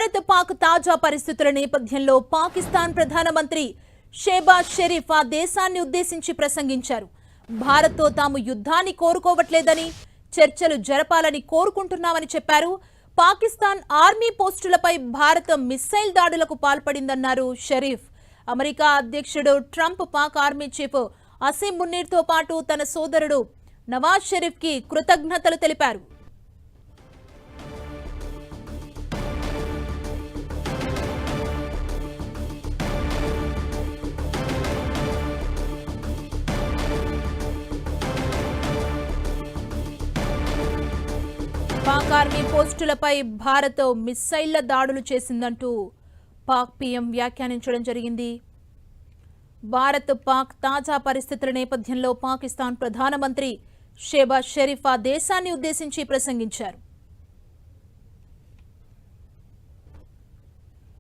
భారత్ పాక్ తాజా పరిస్థితుల నేపథ్యంలో పాకిస్తాన్ ప్రధానమంత్రి షెహబాజ్ షరీఫ్ ఆ దేశాన్ని ఉద్దేశించి ప్రసంగించారు. భారత్తో తాము యుద్ధాన్ని కోరుకోవట్లేదని, చర్చలు జరపాలని కోరుకుంటున్నామని చెప్పారు. పాకిస్తాన్ ఆర్మీ పోస్టులపై భారత్ మిస్సైల్ దాడులకు పాల్పడిందన్నారు షరీఫ్. అమెరికా అధ్యక్షుడు Trump Pak army chief Asim మున్నీర్తో పాటు తన సోదరుడు నవాజ్ షరీఫ్కి కృతజ్ఞతలు తెలిపారు. పాక్ ఆర్మీ పోస్టులపై భారత్ మిస్సైళ్ల దాడులు చేసిందంటూ పాక్ పీఎం వ్యాఖ్యానించడం జరిగింది. భారత్ పాక్ తాజా పరిస్థితుల నేపథ్యంలో పాకిస్తాన్ ప్రధానమంత్రి షెహబాజ్ షరీఫ్ ఆ దేశాన్ని ఉద్దేశించి ప్రసంగించారు.